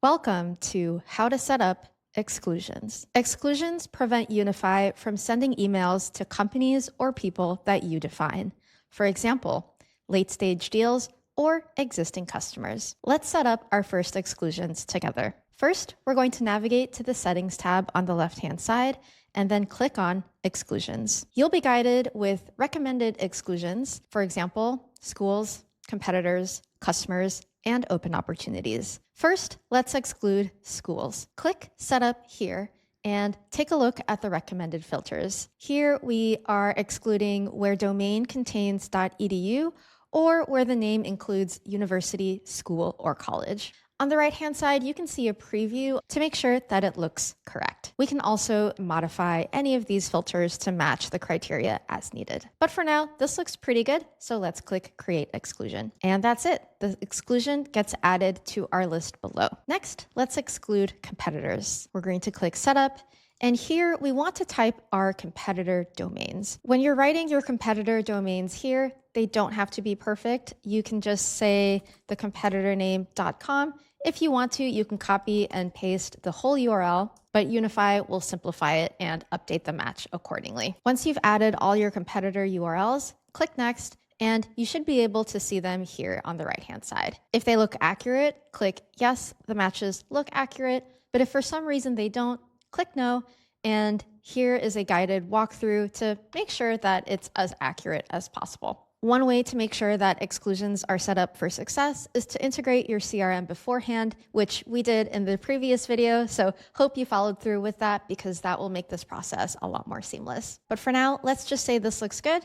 Welcome to How to Set Up Exclusions. Exclusions prevent Unify from sending emails to companies or people that you define. For example, late-stage deals or existing customers. Let's set up our first exclusions together. First, we're going to navigate to the Settings tab on the left-hand side and then click on Exclusions. You'll be guided with recommended exclusions, for example, schools, competitors, customers, and open opportunities. First, let's exclude schools. Click Setup here and take a look at the recommended filters. Here we are excluding where domain contains .edu or where the name includes university, school, or college. On the right-hand side, you can see a preview to make sure that it looks correct. We can also modify any of these filters to match the criteria as needed. But for now, this looks pretty good, so let's click Create Exclusion. And that's it. The exclusion gets added to our list below. Next, let's exclude competitors. We're going to click Setup, and here we want to type our competitor domains. When you're writing your competitor domains here, they don't have to be perfect. You can just say the competitor name.com. If you want to, you can copy and paste the whole URL, but Unify will simplify it and update the match accordingly. Once you've added all your competitor URLs, click Next, and you should be able to see them here on the right-hand side. If they look accurate, click Yes, the matches look accurate, but if for some reason they don't, click No, and here is a guided walkthrough to make sure that it's as accurate as possible. One way to make sure that exclusions are set up for success is to integrate your CRM beforehand, which we did in the previous video, so hope you followed through with that because that will make this process a lot more seamless. But for now, let's just say this looks good.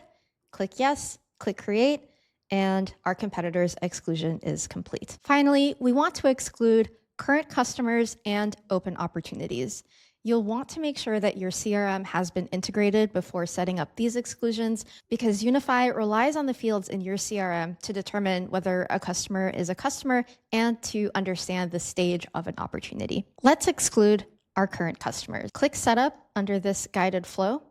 Click Yes, click Create, and our competitor's exclusion is complete. Finally, we want to exclude current customers and open opportunities. You'll want to make sure that your CRM has been integrated before setting up these exclusions because Unify relies on the fields in your CRM to determine whether a customer is a customer and to understand the stage of an opportunity. Let's exclude our current customers. Click Setup under this guided flow.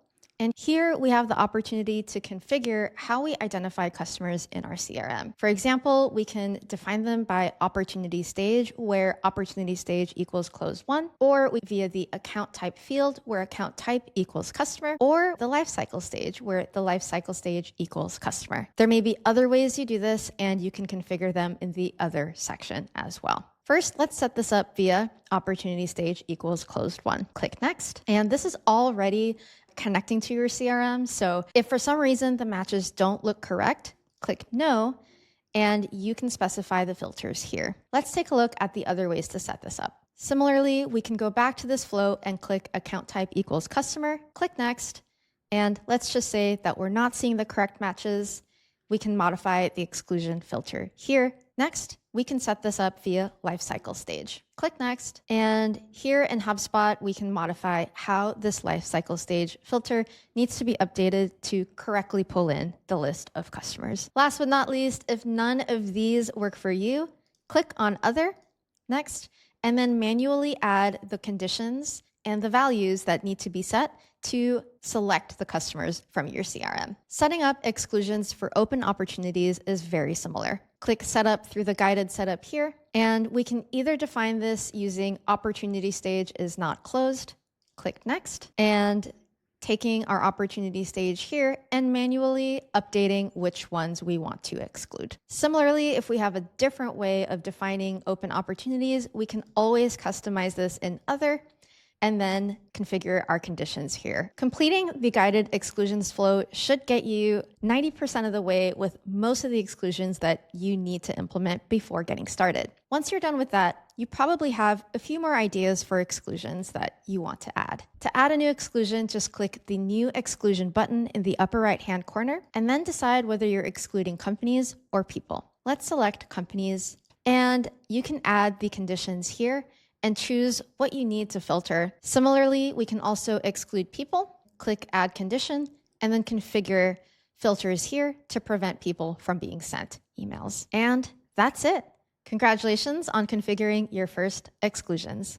And here we have the opportunity to configure how we identify customers in our CRM. For example, we can define them by opportunity stage, where opportunity stage equals closed won, or via the account type field, where account type equals customer, or the lifecycle stage, where the lifecycle stage equals customer. There may be other ways you do this, and you can configure them in the other section as well. First, let's set this up via opportunity stage equals closed won. Click Next, and this is already connecting to your CRM. So if for some reason the matches don't look correct, click No, and you can specify the filters here. Let's take a look at the other ways to set this up. Similarly, we can go back to this flow and click account type equals customer, click Next, and let's just say that we're not seeing the correct matches. We can modify the exclusion filter here. Next, we can set this up via lifecycle stage. Click Next, and here in HubSpot, we can modify how this lifecycle stage filter needs to be updated to correctly pull in the list of customers. Last but not least, if none of these work for you, click on Other, Next, and then manually add the conditions and the values that need to be set to select the customers from your CRM. Setting up exclusions for open opportunities is very similar. Click Setup through the guided setup here, and we can either define this using opportunity stage is not closed, click Next, and taking our opportunity stage here and manually updating which ones we want to exclude. Similarly, if we have a different way of defining open opportunities, we can always customize this in Other, and then configure our conditions here. Completing the guided exclusions flow should get you 90% of the way with most of the exclusions that you need to implement before getting started. Once you're done with that, you probably have a few more ideas for exclusions that you want to add. To add a new exclusion, just click the New Exclusion button in the upper right-hand corner, and then decide whether you're excluding companies or people. Let's select companies, and you can add the conditions here and choose what you need to filter. Similarly, we can also exclude people, click Add Condition, and then configure filters here to prevent people from being sent emails. And that's it. Congratulations on configuring your first exclusions.